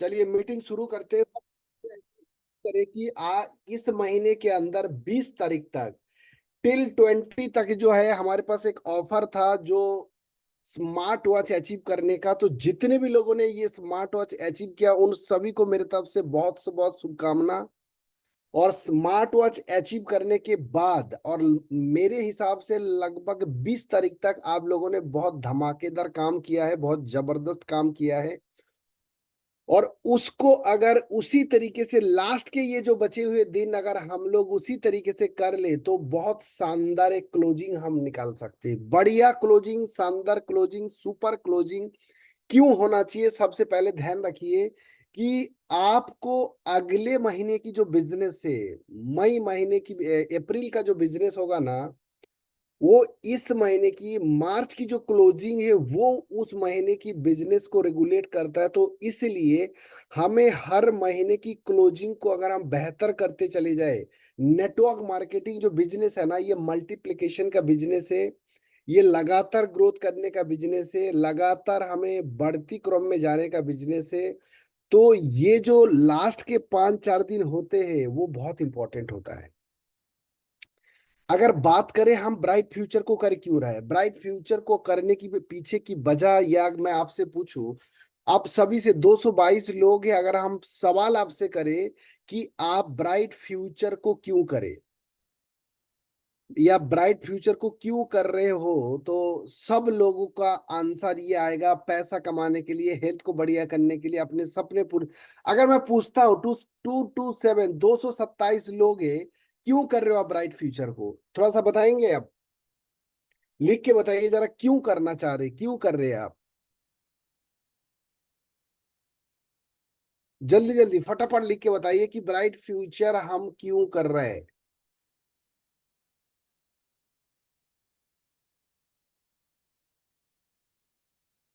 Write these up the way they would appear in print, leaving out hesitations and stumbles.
चलिए मीटिंग शुरू करते हैं। करें कि इस महीने के अंदर 20 तारीख तक टिल 20 तक जो है हमारे पास एक ऑफर था जो स्मार्ट वॉच अचीव करने का। तो जितने भी लोगों ने ये स्मार्ट वॉच अचीव किया उन सभी को मेरे तरफ से बहुत शुभकामना। और स्मार्ट वॉच अचीव करने के बाद और मेरे हिसाब से लगभग 20 तारीख तक आप लोगों ने बहुत धमाकेदार काम किया है, बहुत जबरदस्त काम किया है। और उसको अगर उसी तरीके से लास्ट के ये जो बचे हुए दिन अगर हम लोग उसी तरीके से कर ले तो बहुत शानदार एक क्लोजिंग हम निकाल सकते हैं। बढ़िया क्लोजिंग, शानदार क्लोजिंग, सुपर क्लोजिंग क्यों होना चाहिए? सबसे पहले ध्यान रखिए कि आपको अगले महीने की जो बिजनेस है, मई महीने की अप्रैल का जो बिजनेस होगा ना, वो इस महीने की मार्च की जो क्लोजिंग है वो उस महीने की बिजनेस को रेगुलेट करता है। तो इसलिए हमें हर महीने की क्लोजिंग को अगर हम बेहतर करते चले जाए, नेटवर्क मार्केटिंग जो बिजनेस है ना, ये मल्टीप्लिकेशन का बिजनेस है, ये लगातार ग्रोथ करने का बिजनेस है, लगातार हमें बढ़ती क्रम में जाने का बिजनेस है। तो ये जो लास्ट के 5-4 दिन होते हैं वो बहुत इंपॉर्टेंट होता है। अगर बात करें हम ब्राइट फ्यूचर को कर क्यों रहा है, ब्राइट फ्यूचर को करने की पीछे की वजह, या मैं आपसे पूछूं, आप सभी से 222 लोग हैं, अगर हम सवाल आपसे करें कि आप ब्राइट फ्यूचर को क्यों करें या ब्राइट फ्यूचर को क्यों कर रहे हो, तो सब लोगों का आंसर ये आएगा, पैसा कमाने के लिए, हेल्थ को बढ़िया करने के लिए, अपने सपने पूरे। अगर मैं पूछता हूँ 227 लोग हैं, क्यों कर रहे हो आप ब्राइट फ्यूचर को, थोड़ा सा बताएंगे आप? लिख के बताइए जरा, क्यों करना चाह रहे, क्यों कर रहे हैं आप? जल्दी जल्दी फटाफट लिख के बताइए कि ब्राइट फ्यूचर हम क्यों कर रहे हैं।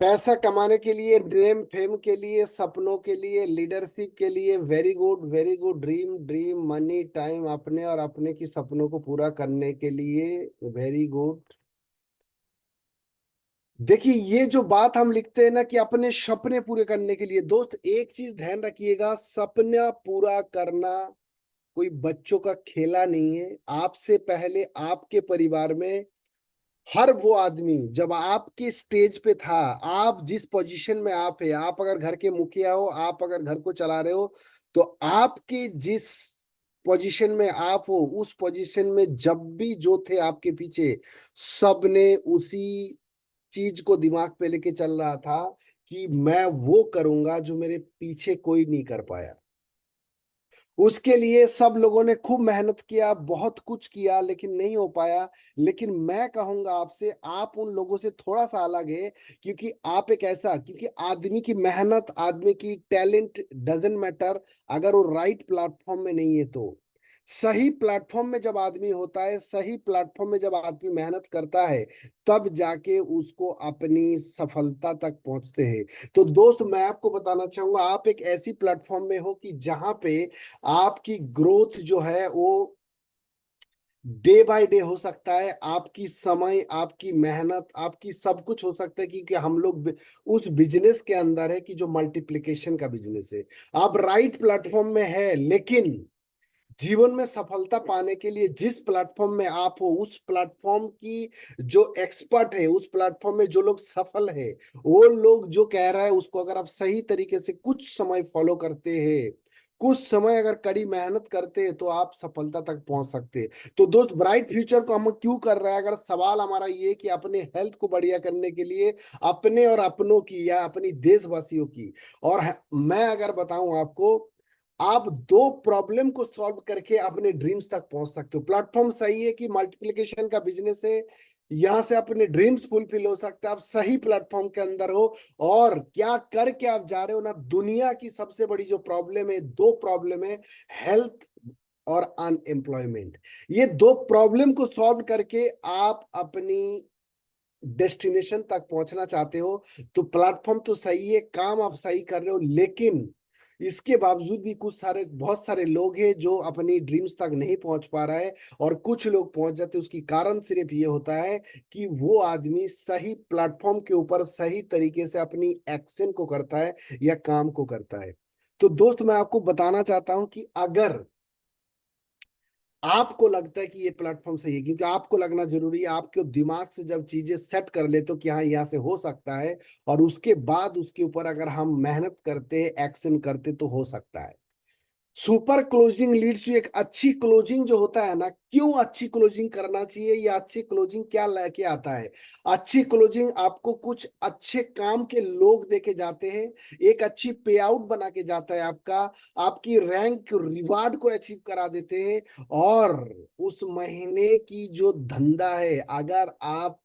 पैसा कमाने के लिए, ड्रीम फेम के लिए, सपनों के लिए, लीडरशिप के लिए। Very good, very good. Dream dream money time, अपने और अपने की सपनों को पूरा करने के लिए। Very good. देखिए ये जो बात हम लिखते हैं ना कि अपने सपने पूरे करने के लिए, दोस्त एक चीज ध्यान रखिएगा, सपना पूरा करना कोई बच्चों का खेला नहीं है। आपसे पहले आपके परिवार में हर वो आदमी जब आपके स्टेज पे था, आप जिस पोजीशन में आप है, आप अगर घर के मुखिया हो, आप अगर घर को चला रहे हो, तो आपके जिस पोजीशन में आप हो उस पोजीशन में जब भी जो थे आपके पीछे, सबने उसी चीज को दिमाग पे लेके चल रहा था कि मैं वो करूंगा जो मेरे पीछे कोई नहीं कर पाया। उसके लिए सब लोगों ने खूब मेहनत किया, बहुत कुछ किया, लेकिन नहीं हो पाया। लेकिन मैं कहूंगा आपसे, आप उन लोगों से थोड़ा सा अलग है, क्योंकि आप एक ऐसा, क्योंकि आदमी की मेहनत, आदमी की टैलेंट डजेंट मैटर अगर वो राइट प्लेटफॉर्म में नहीं है तो। सही प्लेटफॉर्म में जब आदमी होता है, सही प्लेटफॉर्म में जब आदमी मेहनत करता है, तब जाके उसको अपनी सफलता तक पहुंचते हैं। तो दोस्त मैं आपको बताना चाहूंगा, आप एक ऐसी प्लेटफॉर्म में हो कि जहां पे आपकी ग्रोथ जो है वो डे बाय डे हो सकता है, आपकी समय, आपकी मेहनत, आपकी सब कुछ हो सकता है, क्योंकि हम लोग उस बिजनेस के अंदर है कि जो मल्टीप्लिकेशन का बिजनेस है। आप राइट प्लेटफॉर्म में है, लेकिन जीवन में सफलता पाने के लिए जिस प्लेटफॉर्म में आप हो, उस प्लेटफॉर्म की जो एक्सपर्ट है, उस प्लेटफॉर्म में जो लोग सफल है, वो लोग जो कह रहा है उसको अगर आप सही तरीके से कुछ समय फॉलो करते हैं, कुछ समय अगर कड़ी मेहनत करते हैं, तो आप सफलता तक पहुंच सकते हैं। तो दोस्त ब्राइट फ्यूचर को हम क्यों कर रहे हैं? अगर सवाल हमारा ये कि अपने हेल्थ को बढ़िया करने के लिए, अपने और अपनों की या अपनी देशवासियों की। और मैं अगर बताऊं आपको, आप दो प्रॉब्लम को सॉल्व करके अपने ड्रीम्स तक पहुंच सकते हो। प्लेटफॉर्म सही है कि मल्टीप्लिकेशन का बिजनेस है, यहां से अपने ड्रीम्स फुलफिल हो सकते हैं, आप सही प्लेटफॉर्म के अंदर हो। और क्या करके आप जा रहे हो ना, दुनिया की सबसे बड़ी जो प्रॉब्लम है, दो प्रॉब्लम है, हेल्थ और अनएम्प्लॉयमेंट। ये दो प्रॉब्लम को सॉल्व करके आप अपनी डेस्टिनेशन तक पहुंचना चाहते हो, तो प्लेटफॉर्म तो सही है, काम आप सही कर रहे हो, लेकिन इसके बावजूद भी कुछ सारे, बहुत सारे लोग हैं जो अपनी ड्रीम्स तक नहीं पहुंच पा रहा है। और कुछ लोग पहुंच जाते हैं, उसकी कारण सिर्फ ये होता है कि वो आदमी सही प्लेटफॉर्म के ऊपर सही तरीके से अपनी एक्शन को करता है या काम को करता है। तो दोस्त मैं आपको बताना चाहता हूं कि अगर आपको लगता है कि ये प्लेटफॉर्म सही है, क्योंकि आपको लगना जरूरी है, आपके दिमाग से जब चीजें सेट कर ले तो कि हाँ यहाँ से हो सकता है, और उसके बाद उसके ऊपर अगर हम मेहनत करते, एक्शन करते तो हो सकता है। सुपर क्लोजिंग लीड्स टू एक अच्छी क्लोजिंग जो होता है ना, क्यों अच्छी क्लोजिंग करना चाहिए या अच्छी क्लोजिंग क्या लेके आता है? अच्छी क्लोजिंग आपको कुछ अच्छे काम के लोग देके जाते हैं, एक अच्छी पे आउट बना के जाता है आपका, आपकी रैंक रिवार्ड को अचीव करा देते हैं। और उस महीने की जो धंधा है, अगर आप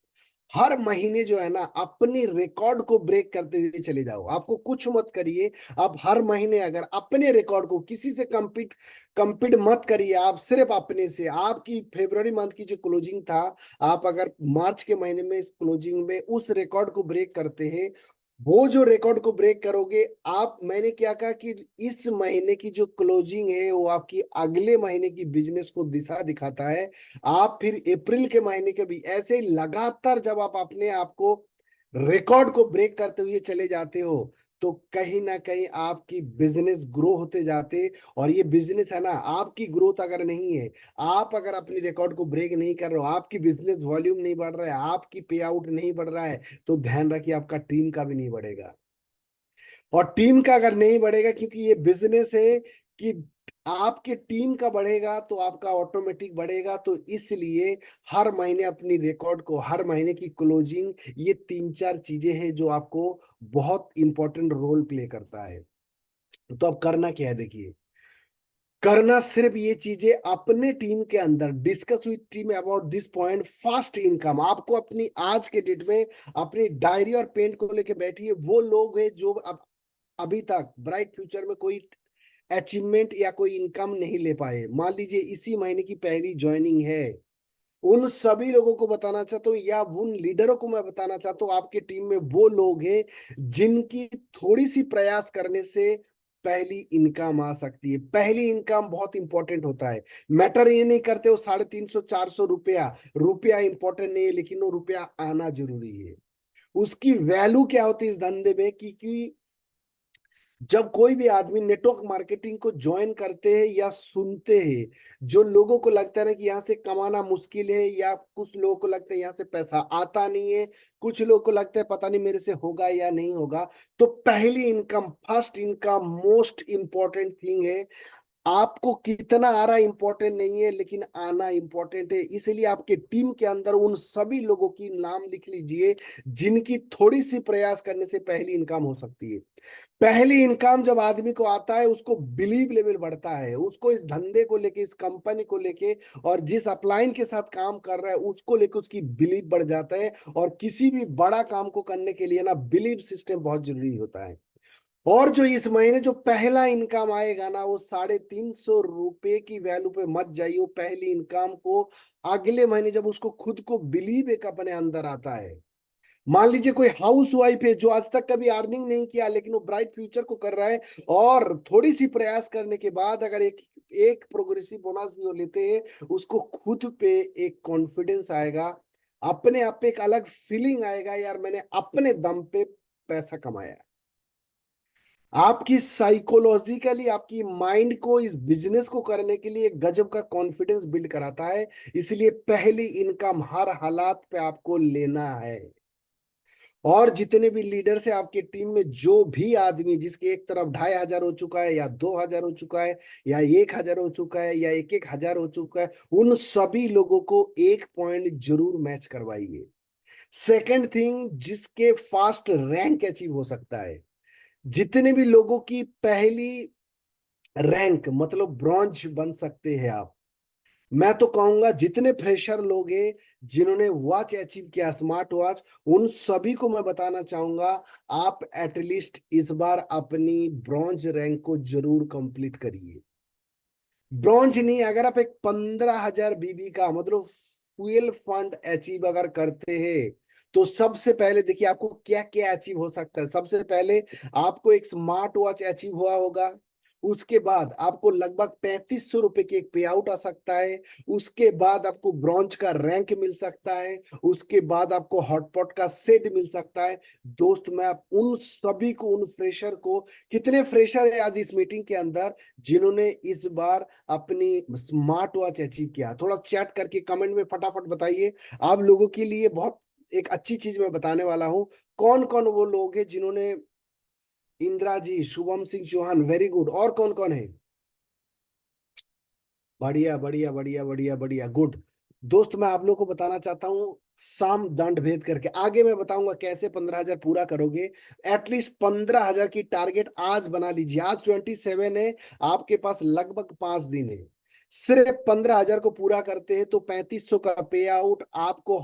हर महीने जो है ना अपनी रिकॉर्ड को ब्रेक करते हुए चले जाओ, आपको कुछ मत करिए, आप हर महीने अगर अपने रिकॉर्ड को, किसी से कंपीट मत करिए, आप सिर्फ अपने से। आपकी फरवरी मंथ की जो क्लोजिंग था, आप अगर मार्च के महीने में इस क्लोजिंग में उस रिकॉर्ड को ब्रेक करते हैं, वो जो रिकॉर्ड को ब्रेक करोगे आप, मैंने क्या कहा कि इस महीने की जो क्लोजिंग है वो आपकी अगले महीने की बिजनेस को दिशा दिखाता है। आप फिर अप्रैल के महीने के भी ऐसे ही लगातार जब आप अपने आप को रिकॉर्ड को ब्रेक करते हुए चले जाते हो, तो कहीं ना कहीं आपकी बिजनेस ग्रो होते जाते। और ये बिजनेस है ना, आपकी ग्रोथ अगर नहीं है, आप अगर अपनी रिकॉर्ड को ब्रेक नहीं कर रहे हो, आपकी बिजनेस वॉल्यूम नहीं बढ़ रहा है, आपकी पे आउट नहीं बढ़ रहा है, तो ध्यान रखिए आपका टीम का भी नहीं बढ़ेगा। और टीम का अगर नहीं बढ़ेगा, क्योंकि ये बिजनेस है कि आपके टीम का बढ़ेगा तो आपका ऑटोमेटिक बढ़ेगा। तो इसलिए हर महीने अपनी रिकॉर्ड को, हर महीने की क्लोजिंग, ये तीन चार चीजें हैं जो आपको बहुत इंपॉर्टेंट रोल प्ले करता है। तो अब करना क्या है, देखिए, करना सिर्फ ये चीजें अपने टीम के अंदर discuss with team about this point, fast income. आपको अपनी आज के डेट में अपनी डायरी और पेन को लेके बैठिए, वो लोग हैं जो अब अभी तक ब्राइट फ्यूचर में कोई अचीवमेंट या कोई इनकम नहीं ले पाए, मान लीजिए इसी महीने की पहली ज्वाइनिंग है, उन सभी लोगों को बताना चाहता हूँ, या उन लीडरों को मैं बताना चाहता हूँ, आपके टीम में वो लोग हैं जिनकी थोड़ी सी प्रयास करने से पहली इनकम आ सकती है। पहली इनकम बहुत इंपॉर्टेंट होता है। मैटर ये नहीं करते वो 350 400 रुपया, रुपया इंपॉर्टेंट नहीं है, लेकिन वो रुपया आना जरूरी है। उसकी वैल्यू क्या होती है इस धंधे में, क्योंकि जब कोई भी आदमी नेटवर्क मार्केटिंग को ज्वाइन करते हैं या सुनते हैं, जो लोगों को लगता है ना कि यहाँ से कमाना मुश्किल है, या कुछ लोगों को लगता है यहाँ से पैसा आता नहीं है, कुछ लोगों को लगता है पता नहीं मेरे से होगा या नहीं होगा, तो पहली income, first income most important thing है। आपको कितना आ रहा है इंपॉर्टेंट नहीं है, लेकिन आना इंपॉर्टेंट है। इसलिए आपके टीम के अंदर उन सभी लोगों की नाम लिख लीजिए जिनकी थोड़ी सी प्रयास करने से पहली इनकम हो सकती है। पहली इनकम जब आदमी को आता है, उसको बिलीव लेवल बढ़ता है, उसको इस धंधे को लेके, इस कंपनी को लेके, और जिस अपलाइन के साथ काम कर रहा है उसको लेके उसकी बिलीव बढ़ जाता है। और किसी भी बड़ा काम को करने के लिए ना बिलीव सिस्टम बहुत जरूरी होता है। और जो इस महीने जो पहला इनकम आएगा ना, वो 350 रुपए की वैल्यू पे मत जाइए। वो पहली इनकम को अगले महीने जब उसको खुद को बिलीव एक अपने अंदर आता है, मान लीजिए कोई हाउस वाइफ है जो आज तक कभी अर्निंग नहीं किया, लेकिन वो ब्राइट फ्यूचर को कर रहा है, और थोड़ी सी प्रयास करने के बाद अगर एक एक प्रोग्रेसिव बोनस भी वो लेते हैं, उसको खुद पे एक कॉन्फिडेंस आएगा, अपने आप पे एक अलग फीलिंग आएगा, यार मैंने अपने दम पे पैसा कमाया। आपकी साइकोलॉजिकली आपकी माइंड को इस बिजनेस को करने के लिए एक गजब का कॉन्फिडेंस बिल्ड कराता है। इसलिए पहली इनकम हर हालात पे आपको लेना है। और जितने भी लीडर्स है आपके टीम में, जो भी आदमी जिसके एक तरफ 2500 हो चुका है, या 2000 हो चुका है, या 1000 हो चुका है, या एक एक हजार हो चुका है, उन सभी लोगों को एक पॉइंट जरूर मैच करवाइए। सेकंड थिंग, जिसके फास्ट रैंक अचीव हो सकता है, जितने भी लोगों की पहली रैंक मतलब ब्रॉन्ज बन सकते हैं आप, मैं तो कहूंगा जितने फ्रेशर लोग हैं जिन्होंने वॉच अचीव किया, स्मार्ट वॉच, उन सभी को मैं बताना चाहूंगा, आप एटलीस्ट इस बार अपनी ब्रॉन्ज रैंक को जरूर कंप्लीट करिए। ब्रॉन्ज नहीं, अगर आप एक 15,000 बीबी का मतलब फ्यूल फंड अचीव अगर करते हैं, तो सबसे पहले देखिए आपको क्या क्या अचीव हो सकता है। सबसे पहले आपको एक स्मार्ट वॉच अचीव हुआ होगा, उसके बाद आपको लगभग 3500 रुपए की एक पे आउट आ सकता है। उसके बाद आपको ब्रॉन्ज का रैंक मिल सकता है। उसके बाद आपको हॉटपॉट का सेट मिल सकता है। दोस्त मैं आप उन सभी को, उन फ्रेशर को, कितने फ्रेशर है आज इस मीटिंग के अंदर जिन्होंने इस बार अपनी स्मार्ट वॉच अचीव किया? थोड़ा चैट करके कमेंट में फटाफट बताइए। आप लोगों के लिए बहुत एक अच्छी चीज मैं बताने वाला हूं। कौन कौन वो लोग हैं जिन्होंने? Indira ji, Shubham Singh Chauhan, very good. और कौन कौन है? बढ़िया बढ़िया बढ़िया बढ़िया बढ़िया, गुड। दोस्त मैं आप लोग को बताना चाहता हूँ साम दंड भेद करके, आगे मैं बताऊंगा कैसे 15,000 पूरा करोगे। एटलीस्ट 15,000 की टारगेट आज बना लीजिए। आज 27 है, आपके पास लगभग 5 दिन है। सिर्फ 15,000 को पूरा करते हैं तो 3500 का पे आउट आपको,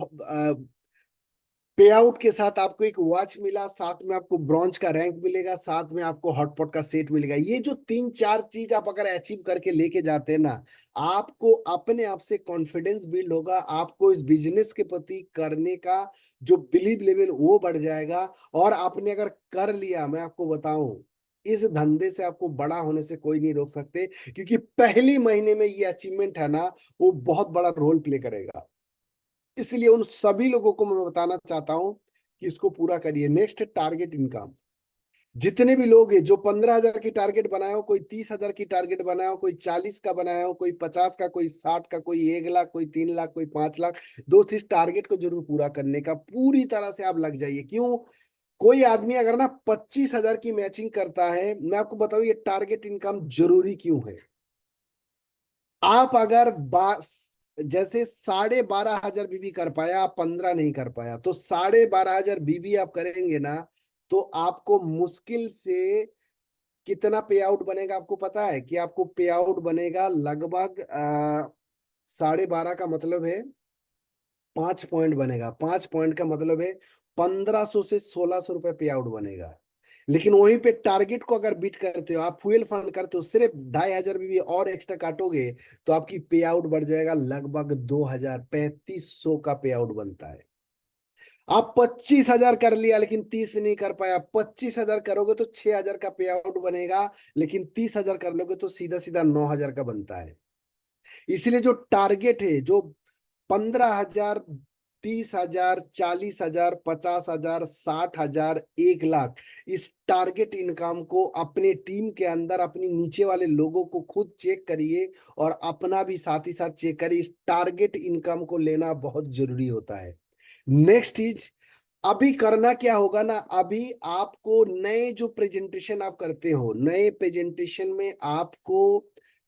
पे आउट के साथ आपको एक वॉच मिला, साथ में आपको ब्रॉन्ज का रैंक मिलेगा, साथ में आपको हॉटपॉट का सेट मिलेगा। ये जो 3-4 चीज आप अगर अचीव करके लेके जाते हैं ना, आपको अपने आप से कॉन्फिडेंस बिल्ड होगा, आपको इस बिजनेस के प्रति करने का जो बिलीव लेवल वो बढ़ जाएगा। और आपने अगर कर लिया, मैं आपको बताऊं, इस धंधे से आपको बड़ा होने से कोई नहीं रोक सकते, क्योंकि पहली महीने में ये अचीवमेंट है ना, वो बहुत बड़ा रोल प्ले करेगा। इसलिए उन सभी लोगों को मैं बताना चाहता हूं कि इसको पूरा करिए। Next, target income. जितने भी लोग हैं जो 15,000 की टारगेट बनाए हो, कोई 30,000 की टारगेट बनाया हो, कोई 40 का बनाया हो, कोई 50 का, कोई 60 का, कोई 1 लाख, कोई 3 लाख, कोई 5 लाख, दोस्त इस टारगेट को जरूर पूरा करने का पूरी तरह से आप लग जाइए। क्यों? कोई आदमी अगर ना 25,000 की मैचिंग करता है, मैं आपको बताऊं ये टारगेट इनकम जरूरी क्यों है। आप अगर जैसे 12,500 बीबी कर पाया, आप 15 नहीं कर पाया, तो 12,500 बीबी आप करेंगे ना, तो आपको मुश्किल से कितना पे आउट बनेगा आपको पता है? कि आपको पे आउट बनेगा लगभग 12.5 का मतलब है 5 पॉइंट बनेगा। 5 पॉइंट का मतलब है 1,500 से 1,600 रुपए पे आउट बनेगा। लेकिन वहीं पे टारगेट को अगर बीट करते हो, आप फ्यूल फंड करते हो, सिर्फ 2,500 भी और एक्स्ट्रा काटोगे, तो आपकी पे आउट बढ़ जाएगा लगभग 2,000, 3,500 का पे आउट बनता है। आप 25,000 कर लिया लेकिन 30 नहीं कर पाया, 25,000 करोगे तो 6,000 का पे आउट बनेगा, लेकिन 30,000 कर लोगे तो सीधा सीधा 9,000 का बनता है। इसलिए जो टारगेट है, जो 15,000, 30,000, 40,000, 50,000, 60,000, 1 लाख, इस टारगेट इनकम को अपने टीम के अंदर अपनी नीचे वाले लोगों को खुद चेक करिए, और अपना भी साथ ही साथ चेक करिए। इस टारगेट इनकम को लेना बहुत जरूरी होता है। नेक्स्ट चीज, अभी करना क्या होगा ना, अभी आपको नए जो प्रेजेंटेशन आप करते हो, नए प्रेजेंटेशन में आपको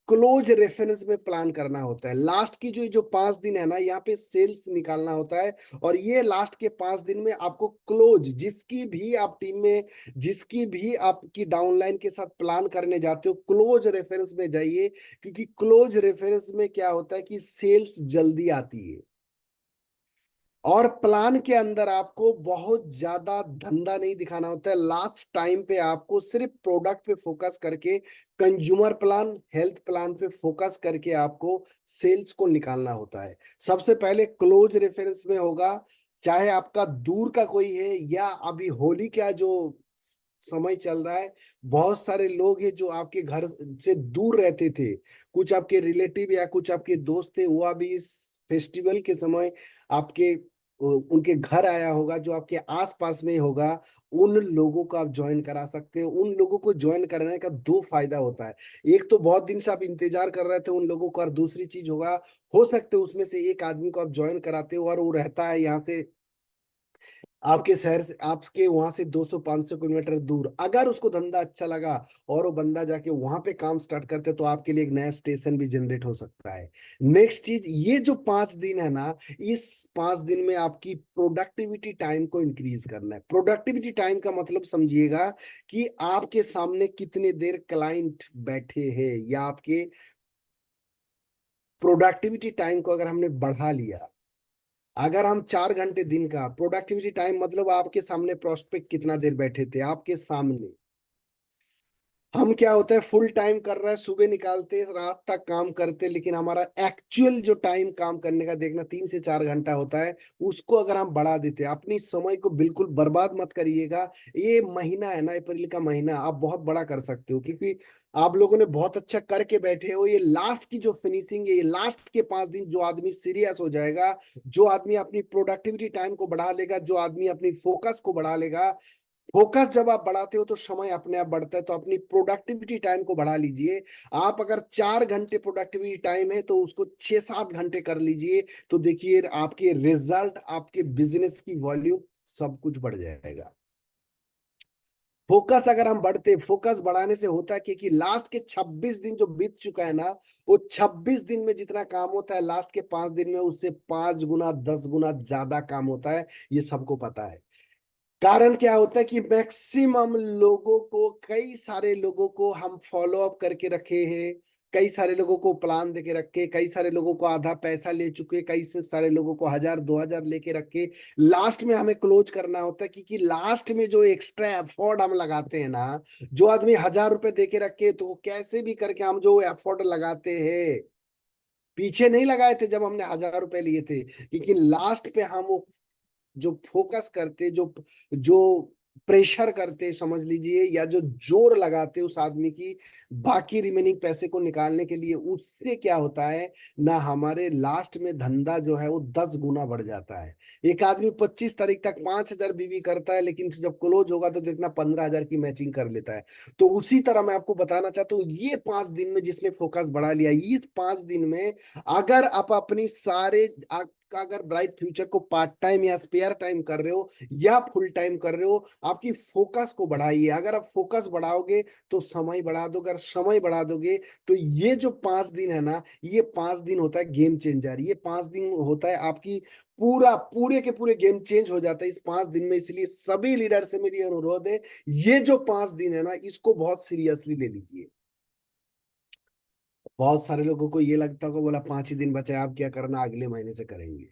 क्लोज रेफरेंस में प्लान करना होता है। लास्ट की जो 5 दिन है ना, यहाँ पे सेल्स निकालना होता है, और ये लास्ट के 5 दिन में आपको क्लोज, जिसकी भी आप टीम में, जिसकी भी आपकी डाउनलाइन के साथ प्लान करने जाते हो, क्लोज रेफरेंस में जाइए। क्योंकि क्लोज रेफरेंस में क्या होता है कि सेल्स जल्दी आती है। और प्लान के अंदर आपको बहुत ज्यादा धंधा नहीं दिखाना होता है। लास्ट टाइम पे आपको सिर्फ प्रोडक्ट पे फोकस करके, कंज्यूमर प्लान, हेल्थ प्लान पे फोकस करके आपको सेल्स को निकालना होता है। सबसे पहले क्लोज रेफरेंस में होगा, चाहे आपका दूर का कोई है, या अभी होली का जो समय चल रहा है, बहुत सारे लोग हैं जो आपके घर से दूर रहते थे, कुछ आपके रिलेटिव या कुछ आपके दोस्त थे, वो अभी इस फेस्टिवल के समय आपके उनके घर आया होगा, जो आपके आसपास में ही होगा। उन लोगों को आप ज्वाइन करा सकते हो। उन लोगों को ज्वाइन कराने का दो फायदा होता है। एक तो बहुत दिन से आप इंतजार कर रहे थे उन लोगों का, और दूसरी चीज होगा, हो सकते है उसमें से एक आदमी को आप ज्वाइन कराते हो और वो रहता है यहाँ से, आपके शहर से, आपके वहां से 200-500 किलोमीटर दूर। अगर उसको धंधा अच्छा लगा और वो बंदा जाके वहां पे काम स्टार्ट करते, तो आपके लिए एक नया स्टेशन भी जनरेट हो सकता है। नेक्स्ट चीज, ये जो 5 दिन है ना, इस 5 दिन में आपकी प्रोडक्टिविटी टाइम को इंक्रीज करना है। प्रोडक्टिविटी टाइम का मतलब समझिएगा कि आपके सामने कितने देर क्लाइंट बैठे हैं, या आपके प्रोडक्टिविटी टाइम को अगर हमने बढ़ा लिया। अगर हम 4 घंटे दिन का प्रोडक्टिविटी टाइम, मतलब आपके सामने प्रोस्पेक्ट कितना देर बैठे थे आपके सामने, हम क्या होता है फुल टाइम कर रहा है, सुबह निकालते रात तक काम करते, लेकिन हमारा एक्चुअल जो टाइम काम करने का देखना 3 से 4 घंटा होता है, उसको अगर हम बढ़ा देते हैं, अपनी समय को बिल्कुल बर्बाद मत करिएगा। ये महीना है ना, अप्रैल का महीना, आप बहुत बड़ा कर सकते हो, क्योंकि आप लोगों ने बहुत अच्छा करके बैठे हो। ये लास्ट की जो फिनिशिंग है, ये लास्ट के 5 दिन जो आदमी सीरियस हो जाएगा, जो आदमी अपनी प्रोडक्टिविटी टाइम को बढ़ा लेगा, जो आदमी अपनी फोकस को बढ़ा लेगा। फोकस जब आप बढ़ाते हो तो समय अपने आप बढ़ता है, तो अपनी प्रोडक्टिविटी टाइम को बढ़ा लीजिए। आप अगर 4 घंटे प्रोडक्टिविटी टाइम है तो उसको 6-7 घंटे कर लीजिए, तो देखिए आपके रिजल्ट, आपके बिजनेस की वॉल्यूम, सब कुछ बढ़ जाएगा। फोकस अगर हम बढ़ते, फोकस बढ़ाने से होता है कि लास्ट के 26 दिन जो बीत चुका है ना, वो 26 दिन में जितना काम होता है, लास्ट के 5 दिन में उससे 5 गुना 10 गुना ज्यादा काम होता है। ये सबको पता है। कारण क्या होता है कि मैक्सिमम लोगों को, कई सारे लोगों को हम फॉलो अप करके रखे हैं, कई सारे लोगों को प्लान देके रखे, कई सारे लोगों को आधा पैसा ले चुके, कई सारे लोगों को 1000 2000 लेके रखे। लास्ट में हमें क्लोज करना होता है, क्योंकि लास्ट में जो एक्स्ट्रा एफर्ट हम लगाते हैं ना, जो आदमी 1000 रुपए देके रखे, तो कैसे भी करके हम जो एफर्ट लगाते हैं, पीछे नहीं लगाए थे जब हमने 1000 रुपए लिए थे, लेकिन लास्ट पे हम वो जो फोकस करते, जो जो प्रेशर करते समझ लीजिए, या जो जोर लगाते उस आदमी की बाकी रिमेनिंग पैसे को निकालने के लिए, उससे क्या होता है ना, हमारे लास्ट में धंधा जो है वो 10 गुना बढ़ जाता है। एक आदमी 25 तारीख तक 5 हजार बीवी करता है, लेकिन जब क्लोज होगा तो देखना 15 हजार की मैचिंग कर लेता है। तो उसी तरह मैं आपको बताना चाहता हूँ, ये 5 दिन में जिसने फोकस बढ़ा लिया, इस 5 दिन में अगर आप अपनी सारे का अगर ब्राइट फ्यूचर को पार्ट टाइम या स्पेयर टाइम कर रहे हो या फुल टाइम कर रहे हो, आपकी फोकस को बढ़ाइए। अगर आप फोकस बढ़ाओगे तो समय बढ़ा दोगे, अगर समय बढ़ा दोगे तो ये जो 5 दिन है ना, ये 5 दिन होता है गेम चेंजर। ये 5 दिन होता है आपकी पूरा, पूरे के पूरे गेम चेंज हो जाता है इस 5 दिन में। इसलिए सभी लीडर से मेरी अनुरोध है, ये जो 5 दिन है ना, इसको बहुत सीरियसली ले लीजिए। बहुत सारे लोगों को ये लगता होगा, बोला 5 ही दिन बचा है, आप क्या करना, अगले महीने से करेंगे।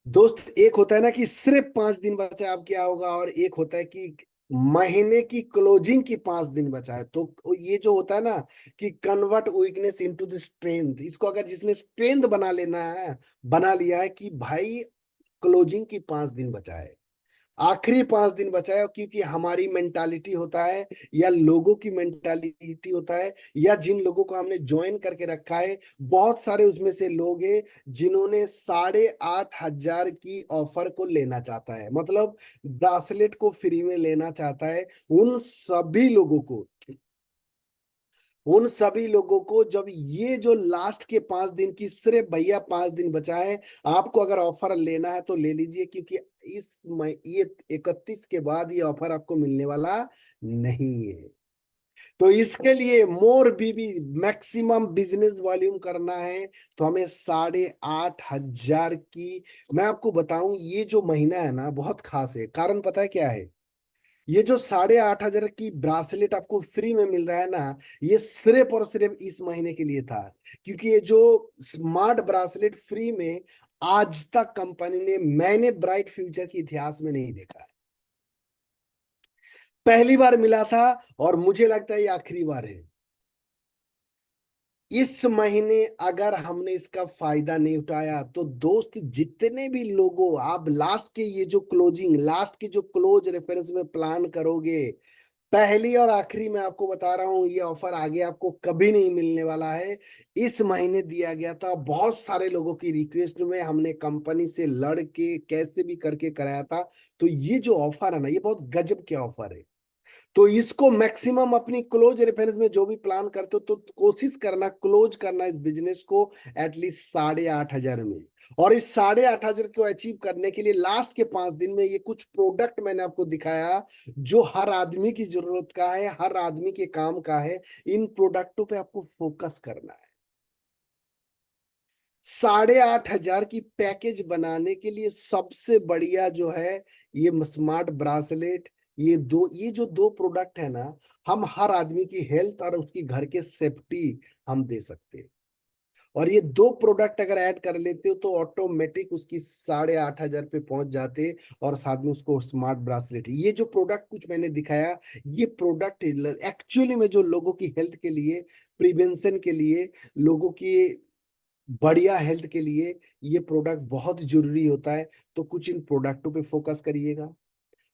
दोस्त, एक होता है ना कि सिर्फ 5 दिन बचा है, अब क्या होगा, और एक होता है कि महीने की क्लोजिंग की 5 दिन बचा है। तो ये जो होता है ना कि convert weakness into the strength, इसको अगर जिसने स्ट्रेंथ बना लेना है, बना लिया है कि भाई क्लोजिंग की 5 दिन बचा है, आखिरी 5 दिन बचा है, क्योंकि हमारी मेंटालिटी होता है, या लोगों की मेंटालिटी होता है, या जिन लोगों को हमने ज्वाइन करके रखा है, बहुत सारे उसमें से लोग हैं जिन्होंने 8,500 की ऑफर को लेना चाहता है, मतलब ब्रासलेट को फ्री में लेना चाहता है। उन सभी लोगों को, उन सभी लोगों को जब ये जो लास्ट के 5 दिन की, सिर्फ भैया 5 दिन बचा है, आपको अगर ऑफर लेना है तो ले लीजिए, क्योंकि ये 31 के बाद ये ऑफर आपको मिलने वाला नहीं है। तो इसके लिए मोर बीबी मैक्सिमम बिजनेस वॉल्यूम करना है, तो हमें 8,500 की, मैं आपको बताऊं, ये जो महीना है ना बहुत खास है। कारण पता है क्या है? ये जो 8,500 की ब्रासलेट आपको फ्री में मिल रहा है ना, ये सिर्फ और सिर्फ इस महीने के लिए था, क्योंकि ये जो स्मार्ट ब्रासलेट फ्री में आज तक कंपनी ने, मैंने ब्राइट फ्यूचर के इतिहास में नहीं देखा है, पहली बार मिला था, और मुझे लगता है ये आखिरी बार है। इस महीने अगर हमने इसका फायदा नहीं उठाया तो दोस्त, जितने भी लोगों, आप लास्ट के ये जो क्लोजिंग, लास्ट की जो क्लोज रेफरेंस में प्लान करोगे, पहली और आखिरी मैं आपको बता रहा हूं, ये ऑफर आगे आपको कभी नहीं मिलने वाला है। इस महीने दिया गया था, बहुत सारे लोगों की रिक्वेस्ट में हमने कंपनी से लड़ के कैसे भी करके कराया था। तो ये जो ऑफर है ना, ये बहुत गजब के ऑफर है। तो इसको मैक्सिमम अपनी क्लोज रेफरेंस में जो भी प्लान करते हो, तो कोशिश करना क्लोज करना इस बिजनेस को एटलीस्ट 8,500 में। और इस 8,500 को अचीव करने के लिए लास्ट के 5 दिन में ये कुछ प्रोडक्ट मैंने आपको दिखाया, जो हर आदमी की जरूरत का है, हर आदमी के काम का है। इन प्रोडक्टों पे आपको फोकस करना है। 8,500 की पैकेज बनाने के लिए सबसे बढ़िया जो है ये स्मार्ट ब्रासलेट, ये जो दो प्रोडक्ट है ना, हम हर आदमी की हेल्थ और उसकी घर के सेफ्टी हम दे सकते हैं। और ये दो प्रोडक्ट अगर ऐड कर लेते हो तो ऑटोमेटिक उसकी 8,500 पे पहुंच जाते। और साथ में उसको स्मार्ट ब्रासलेट, ये जो प्रोडक्ट कुछ मैंने दिखाया, ये प्रोडक्ट एक्चुअली में जो लोगों की हेल्थ के लिए, प्रिवेंशन के लिए, लोगों की बढ़िया हेल्थ के लिए ये प्रोडक्ट बहुत जरूरी होता है। तो कुछ इन प्रोडक्टों पे फोकस करिएगा।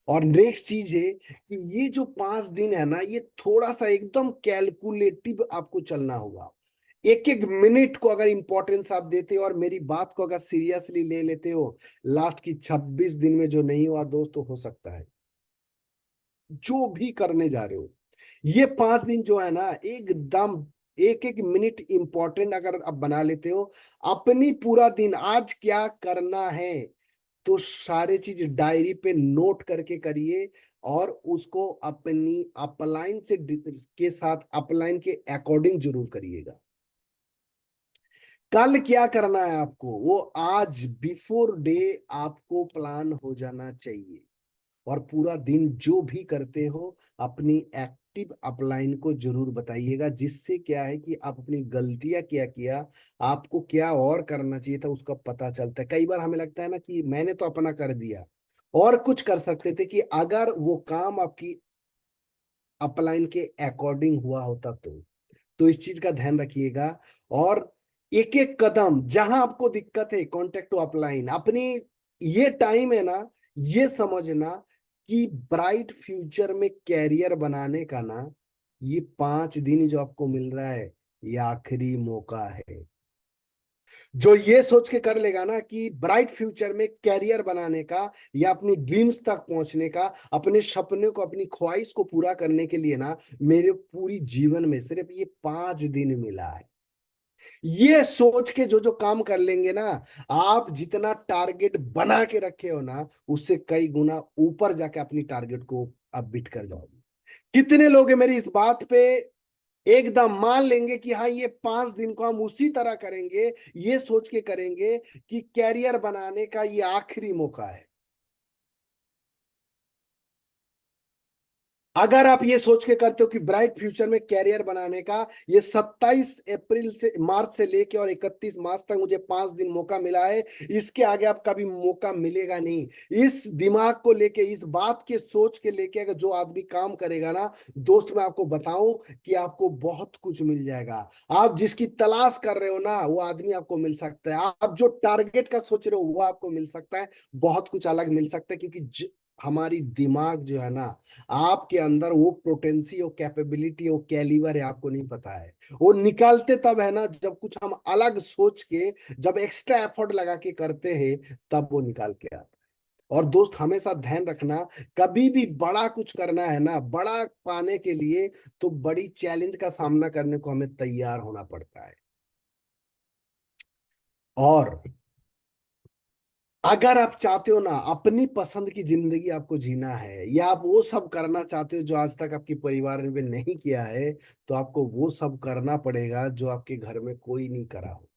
और नेक्स्ट चीज है कि ये जो 5 दिन है ना, ये थोड़ा सा एकदम कैलकुलेटिव आपको चलना होगा। एक एक मिनट को अगर इंपॉर्टेंस आप देते हो और मेरी बात को अगर सीरियसली ले लेते हो, लास्ट की 26 दिन में जो नहीं हुआ दोस्त, तो हो सकता है जो भी करने जा रहे हो, ये 5 दिन जो है ना, एकदम एक एक मिनट इंपॉर्टेंट अगर आप बना लेते हो, अपनी पूरा दिन आज क्या करना है, तो सारे चीज डायरी पे नोट करके करिए। और उसको अपनी अपलाइन से के साथ अपलाइन के अकॉर्डिंग जरूर करिएगा। कल क्या करना है आपको, वो आज बिफोर डे आपको प्लान हो जाना चाहिए। और पूरा दिन जो भी करते हो, अपनी एक्टिव अपलाइन को जरूर बताइएगा, जिससे क्या है कि आप अपनी गलतियां क्या किया, आपको क्या और करना चाहिए था, उसका पता चलता है। कई बार हमें लगता है ना कि मैंने तो अपना कर दिया, और कुछ कर सकते थे, कि अगर वो काम आपकी अपलाइन के अकॉर्डिंग हुआ होता तो इस चीज का ध्यान रखिएगा। और एक एक कदम जहां आपको दिक्कत है, कॉन्टेक्ट टू अपलाइन अपनी, ये टाइम है ना, ये समझना कि ब्राइट फ्यूचर में कैरियर बनाने का ना, ये 5 दिन जो आपको मिल रहा है, ये आखिरी मौका है। जो ये सोच के कर लेगा ना कि ब्राइट फ्यूचर में कैरियर बनाने का, या अपनी ड्रीम्स तक पहुंचने का, अपने सपने को, अपनी ख्वाहिश को पूरा करने के लिए ना, मेरे पूरी जीवन में सिर्फ ये 5 दिन मिला है, ये सोच के जो जो काम कर लेंगे ना, आप जितना टारगेट बना के रखे हो ना, उससे कई गुना ऊपर जाके अपनी टारगेट को आप बीट कर जाओगे। कितने लोग हैं मेरी इस बात पे एकदम मान लेंगे कि हाँ, ये 5 दिन को हम उसी तरह करेंगे, ये सोच के करेंगे कि कैरियर बनाने का ये आखिरी मौका है। अगर आप ये सोच के करते हो कि ब्राइट फ्यूचर में कैरियर बनाने का, ये 27 अप्रैल से मार्च से लेके और 31 मार्च तक मुझे 5 दिन मौका मिला है, इसके आगे आपका भी मौका मिलेगा नहीं। इस दिमाग को लेके, इस बात के सोच के लेके अगर जो आदमी काम करेगा ना दोस्त, मैं आपको बताऊं कि आपको बहुत कुछ मिल जाएगा। आप जिसकी तलाश कर रहे हो ना, वो आदमी आपको मिल सकता है। आप जो टारगेट का सोच रहे हो, वो आपको मिल सकता है। बहुत कुछ अलग मिल सकता है, क्योंकि हमारी दिमाग जो है ना, आपके अंदर वो पोटेंसी, वो कैपेबिलिटी, वो कैलिबर है, आपको नहीं पता है। वो निकालते तब है ना, जब कुछ हम अलग सोच के, जब एक्स्ट्रा एफर्ट लगा के करते हैं, तब वो निकाल के आता है। और दोस्त हमेशा ध्यान रखना, कभी भी बड़ा कुछ करना है ना, बड़ा पाने के लिए, तो बड़ी चैलेंज का सामना करने को हमें तैयार होना पड़ता है। और अगर आप चाहते हो ना, अपनी पसंद की जिंदगी आपको जीना है, या आप वो सब करना चाहते हो जो आज तक आपके परिवार ने नहीं किया है, तो आपको वो सब करना पड़ेगा जो आपके घर में कोई नहीं करा हो।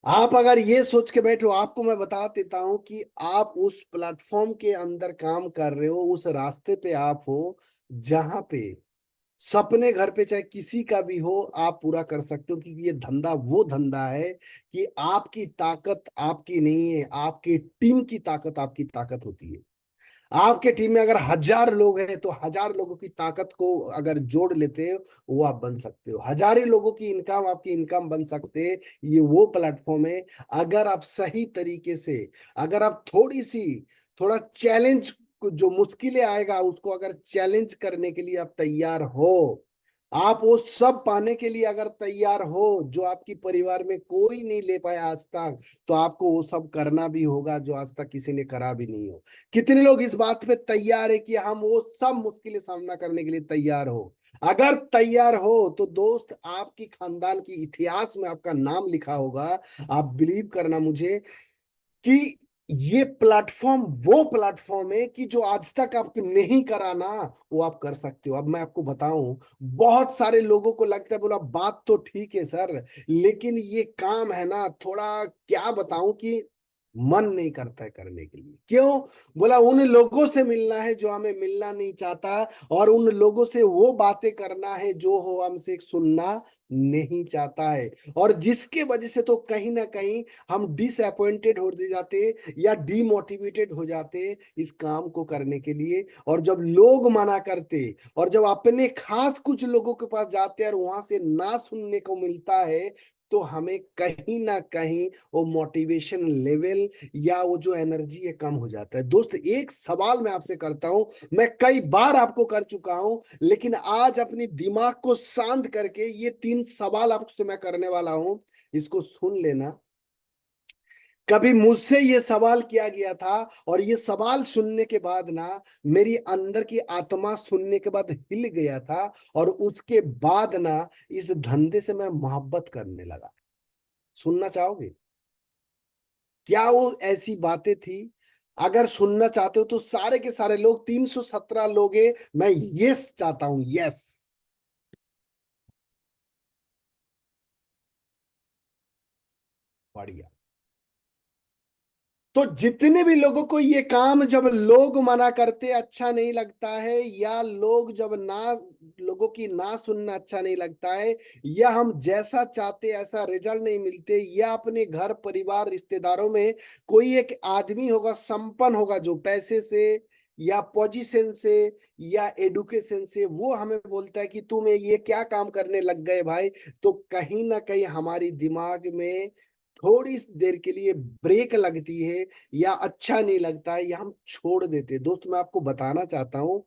आप अगर ये सोच के बैठो, आपको मैं बता देता हूं कि आप उस प्लेटफॉर्म के अंदर काम कर रहे हो, उस रास्ते पे आप हो, जहां पे सपने घर पे चाहे किसी का भी हो, आप पूरा कर सकते हो। क्योंकि ये धंधा वो धंधा है कि आपकी ताकत आपकी नहीं है, आपकी टीम की ताकत आपकी ताकत होती है। आपके टीम में अगर 1,000 लोग हैं, तो 1,000 लोगों की ताकत को अगर जोड़ लेते हो, वो आप बन सकते हो। 1,000 ही लोगों की इनकम आपकी इनकम बन सकते हैं। ये वो प्लेटफॉर्म है, अगर आप सही तरीके से, अगर आप थोड़ा चैलेंज, जो मुश्किलें आएगा उसको अगर चैलेंज करने के लिए आप तैयार हो, आप वो सब पाने के लिए अगर तैयार हो, जो आपकी परिवार में कोई नहीं ले पाया आज तक, तो आपको वो सब करना भी होगा जो आज तक किसी ने करा भी नहीं हो। कितने लोग इस बात पे तैयार है कि हम वो सब मुश्किलें सामना करने के लिए तैयार हो? अगर तैयार हो तो दोस्त, आपकी खानदान की इतिहास में आपका नाम लिखा होगा। आप बिलीव करना मुझे कि ये प्लेटफॉर्म वो प्लेटफॉर्म है कि जो आज तक आप नहीं करा ना, वो आप कर सकते हो। अब मैं आपको बताऊं, बहुत सारे लोगों को लगता है, बोला बात तो ठीक है सर, लेकिन ये काम है ना, थोड़ा क्या बताऊं कि मन नहीं करता है करने के लिए। क्यों? बोला उन लोगों से मिलना है जो हमें मिलना नहीं चाहता, और उन लोगों से वो बातें करना है जो हो हमसे सुनना नहीं चाहता है। और जिसके वजह से तो कहीं ना कहीं हम डिसअपॉइंटेड हो जाते या डिमोटिवेटेड हो जाते इस काम को करने के लिए। और जब लोग मना करते और जब अपने खास कुछ लोगों के पास जाते हैं और वहां से ना सुनने को मिलता है, तो हमें कहीं ना कहीं वो मोटिवेशन लेवल या वो जो एनर्जी है कम हो जाता है। दोस्त एक सवाल मैं आपसे करता हूं, मैं कई बार आपको कर चुका हूं, लेकिन आज अपने दिमाग को शांत करके ये 3 सवाल आपसे मैं करने वाला हूं, इसको सुन लेना। कभी मुझसे ये सवाल किया गया था, और ये सवाल सुनने के बाद ना मेरी अंदर की आत्मा सुनने के बाद हिल गया था, और उसके बाद ना इस धंधे से मैं मोहब्बत करने लगा। सुनना चाहोगे? क्या वो ऐसी बातें थी? अगर सुनना चाहते हो तो सारे के सारे लोग 317 लोग हैं, मैं यस चाहता हूं, यस। बढ़िया। तो जितने भी लोगों को ये काम जब लोग मना करते अच्छा नहीं लगता है, या लोग जब ना लोगों की ना सुनना अच्छा नहीं लगता है, या हम जैसा चाहते ऐसा रिजल्ट नहीं मिलते, या अपने घर परिवार रिश्तेदारों में कोई एक आदमी होगा, संपन्न होगा, जो पैसे से या पोजीशन से या एडुकेशन से वो हमें बोलता है कि तुम ये क्या काम करने लग गए भाई, तो कहीं ना कहीं हमारी दिमाग में थोड़ी देर के लिए ब्रेक लगती है, या अच्छा नहीं लगता है, या हम छोड़ देते हैं। दोस्त मैं आपको बताना चाहता हूं,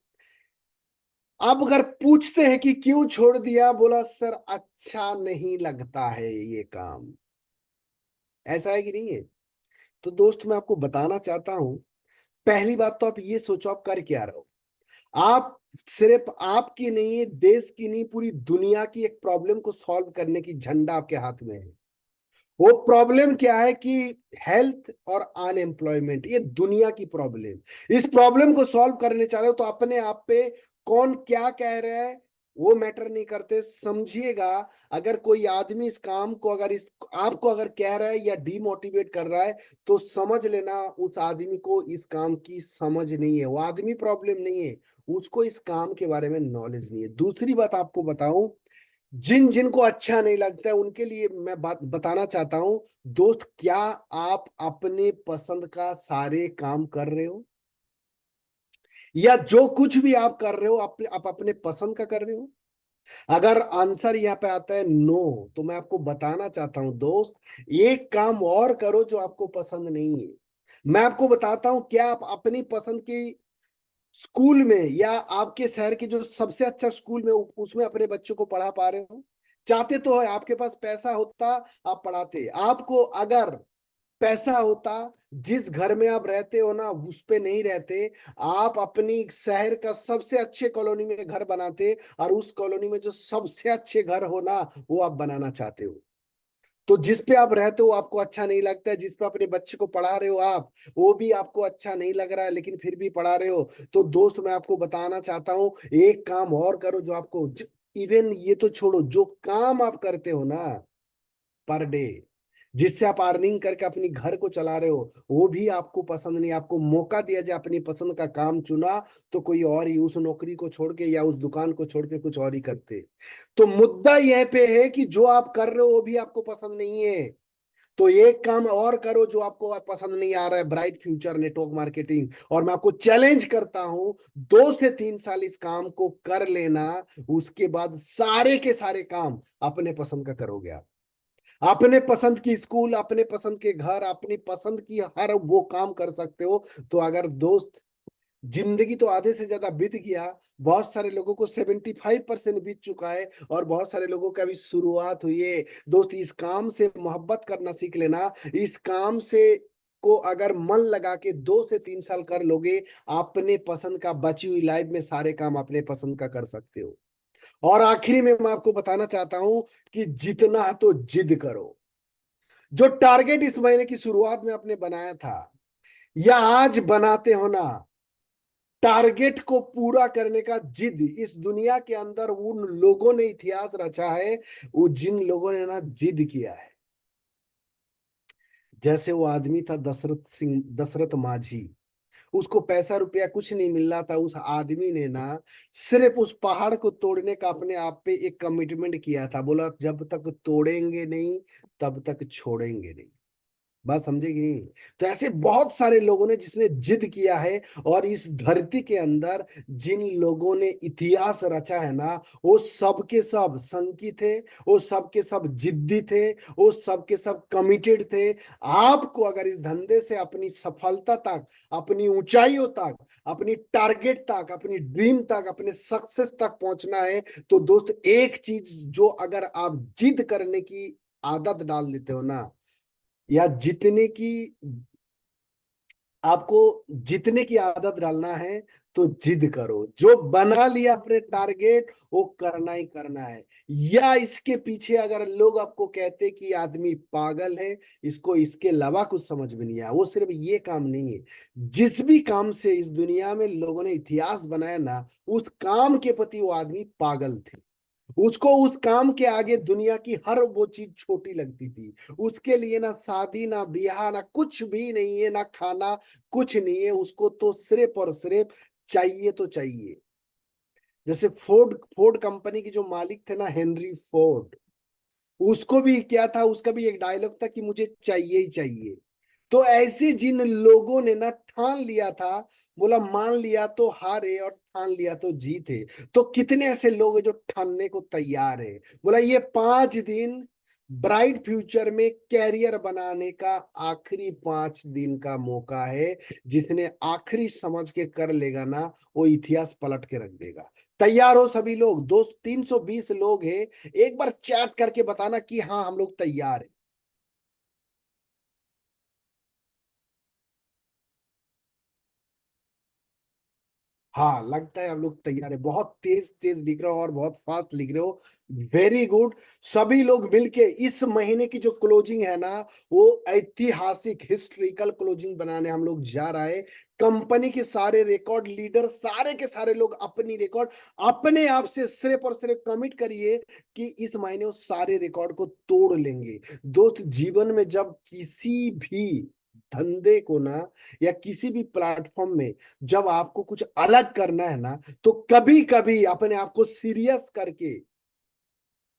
अब अगर पूछते हैं कि क्यों छोड़ दिया, बोला सर अच्छा नहीं लगता है ये काम। ऐसा है कि नहीं है? तो दोस्त मैं आपको बताना चाहता हूं, पहली बात तो आप ये सोचो आप कर क्या रहे हो। आप सिर्फ आपकी नहीं है, देश की नहीं, पूरी दुनिया की एक प्रॉब्लम को सॉल्व करने की झंडा आपके हाथ में है। वो प्रॉब्लम क्या है कि हेल्थ और अनएम्प्लॉयमेंट, ये दुनिया की प्रॉब्लम। इस प्रॉब्लम को सॉल्व करने चाह रहे हो तो अपने आप पे कौन क्या कह रहा है वो मैटर नहीं करते, समझिएगा। अगर कोई आदमी इस काम को अगर इस आपको अगर कह रहा है या डिमोटिवेट कर रहा है, तो समझ लेना उस आदमी को इस काम की समझ नहीं है। वो आदमी प्रॉब्लम नहीं है, उसको इस काम के बारे में नॉलेज नहीं है। दूसरी बात आपको बताऊं, जिन जिनको अच्छा नहीं लगता है उनके लिए मैं बात बताना चाहता हूं, दोस्त क्या आप अपने पसंद का सारे काम कर रहे हो, या जो कुछ भी आप कर रहे हो आप अपने पसंद का कर रहे हो? अगर आंसर यहाँ पे आता है नो, तो मैं आपको बताना चाहता हूं दोस्त, एक काम और करो जो आपको पसंद नहीं है। मैं आपको बताता हूं, क्या आप अपनी पसंद की स्कूल में या आपके शहर की जो सबसे अच्छा स्कूल में उसमें अपने बच्चों को पढ़ा पा रहे हो? चाहते तो है, आपके पास पैसा होता आप पढ़ाते। आपको अगर पैसा होता, जिस घर में आप रहते हो ना उस पे नहीं रहते, आप अपनी शहर का सबसे अच्छे कॉलोनी में घर बनाते, और उस कॉलोनी में जो सबसे अच्छे घर हो ना वो आप बनाना चाहते हो। तो जिस पे आप रहते हो आपको अच्छा नहीं लगता है, जिस पे अपने बच्चे को पढ़ा रहे हो आप, वो भी आपको अच्छा नहीं लग रहा है, लेकिन फिर भी पढ़ा रहे हो। तो दोस्त मैं आपको बताना चाहता हूँ, एक काम और करो जो आपको इवन ये तो छोड़ो, जो काम आप करते हो ना पर डे, जिससे आप अर्निंग करके अपनी घर को चला रहे हो, वो भी आपको पसंद नहीं। आपको मौका दिया जाए अपनी पसंद का काम चुना, तो कोई और ही उस नौकरी को छोड़ के या उस दुकान को छोड़ के कुछ और ही करते। तो मुद्दा यह पे है कि जो आप कर रहे हो वो भी आपको पसंद नहीं है, तो एक काम और करो जो आपको पसंद नहीं आ रहा है, ब्राइट फ्यूचर नेटवर्क मार्केटिंग। और मैं आपको चैलेंज करता हूं, 2 से 3 साल इस काम को कर लेना, उसके बाद सारे के सारे काम अपने पसंद का करोगे आप। अपने पसंद की स्कूल, अपने पसंद के घर, अपनी पसंद की हर वो काम कर सकते हो। तो अगर दोस्त जिंदगी तो आधे से ज्यादा बीत गया, बहुत सारे लोगों को 75% बीत चुका है, और बहुत सारे लोगों का भी शुरुआत हुई है। दोस्त इस काम से मोहब्बत करना सीख लेना। इस काम से को अगर मन लगा के 2 से 3 साल कर लोगे, अपने पसंद का बची हुई लाइफ में सारे काम अपने पसंद का कर सकते हो। और आखिरी में मैं आपको बताना चाहता हूं कि जितना है तो जिद करो। जो टारगेट इस महीने की शुरुआत में आपने बनाया था या आज बनाते हो ना, टारगेट को पूरा करने का जिद, इस दुनिया के अंदर उन लोगों ने इतिहास रचा है, वो जिन लोगों ने ना जिद किया है, जैसे वो आदमी था दशरथ माझी, उसको पैसा रुपया कुछ नहीं मिल रहा था, उस आदमी ने ना सिर्फ उस पहाड़ को तोड़ने का अपने आप पे एक कमिटमेंट किया था, बोला जब तक तोड़ेंगे नहीं तब तक छोड़ेंगे नहीं। बात समझे कि नहीं? तो ऐसे बहुत सारे लोगों ने जिसने जिद किया है, और इस धरती के अंदर जिन लोगों ने इतिहास रचा है ना, वो सब के सब संकी थे, वो सब के सब जिद्दी थे, वो सब के सब कमिटेड थे। आपको अगर इस धंधे से अपनी सफलता तक, अपनी ऊंचाइयों तक, अपनी टारगेट तक, अपनी ड्रीम तक, अपने सक्सेस तक पहुंचना है, तो दोस्त एक चीज जो अगर आप जिद करने की आदत डाल देते हो ना, या जीतने की, आपको जीतने की आदत डालना है, तो जिद करो, जो बना लिया अपने टारगेट वो करना ही करना है। या इसके पीछे अगर लोग आपको कहते कि आदमी पागल है, इसको इसके अलावा कुछ समझ में नहीं आया, वो सिर्फ ये काम नहीं है। जिस भी काम से इस दुनिया में लोगों ने इतिहास बनाया ना, उस काम के प्रति वो आदमी पागल थे। उसको उस काम के आगे दुनिया की हर वो चीज छोटी लगती थी। उसके लिए ना शादी, ना ब्याह, ना कुछ भी नहीं है, ना खाना, कुछ नहीं है। उसको तो सिर्फ और सिर्फ चाहिए तो चाहिए। जैसे फोर्ड फोर्ड कंपनी के जो मालिक थे ना, हेनरी फोर्ड, उसको भी क्या था, उसका भी एक डायलॉग था कि मुझे चाहिए ही चाहिए। तो ऐसे जिन लोगों ने ना ठान लिया था, बोला मान लिया तो हारे और ठान लिया तो जीते। तो कितने ऐसे लोग हैं जो ठानने को तैयार है, बोला ये 5 दिन ब्राइट फ्यूचर में कैरियर बनाने का आखिरी 5 दिन का मौका है। जिसने आखिरी समझ के कर लेगा ना, वो इतिहास पलट के रख देगा। तैयार हो सभी लोग? दोस्त 320 लोग हैं, एक बार चैट करके बताना कि हाँ हम लोग तैयार हैं। हाँ लगता है आप लोग तैयार है, बहुत तेज तेज लिख रहे हो और बहुत फास्ट लिख रहे हो। Very good. सभी लोग मिलके इस महीने की जो क्लोजिंग है ना, वो ऐतिहासिक हिस्ट्रिकल क्लोजिंग बनाने हम लोग जा रहे हैं। कंपनी के सारे रिकॉर्ड लीडर, सारे के सारे लोग अपनी रिकॉर्ड अपने आप से सिर्फ और सिर्फ कमिट करिए कि इस महीने वो सारे रिकॉर्ड को तोड़ लेंगे। दोस्त जीवन में जब किसी भी धंधे को ना, या किसी भी प्लेटफॉर्म में जब आपको कुछ अलग करना है ना, तो कभी कभी अपने आप को सीरियस करके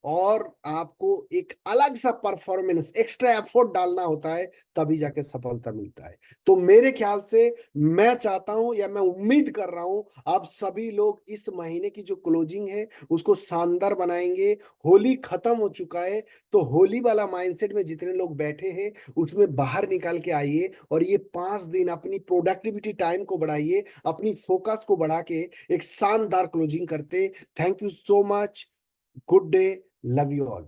और आपको एक अलग सा परफॉर्मेंस, एक्स्ट्रा एफर्ट डालना होता है, तभी जाके सफलता मिलता है। तो मेरे ख्याल से मैं चाहता हूं, या मैं उम्मीद कर रहा हूं, आप सभी लोग इस महीने की जो क्लोजिंग है उसको शानदार बनाएंगे। होली खत्म हो चुका है, तो होली वाला माइंडसेट में जितने लोग बैठे हैं उसमें बाहर निकाल के आइए, और ये 5 दिन अपनी प्रोडक्टिविटी टाइम को बढ़ाइए, अपनी फोकस को बढ़ा के एक शानदार क्लोजिंग करते। Thank you so much. Good day. Love you all.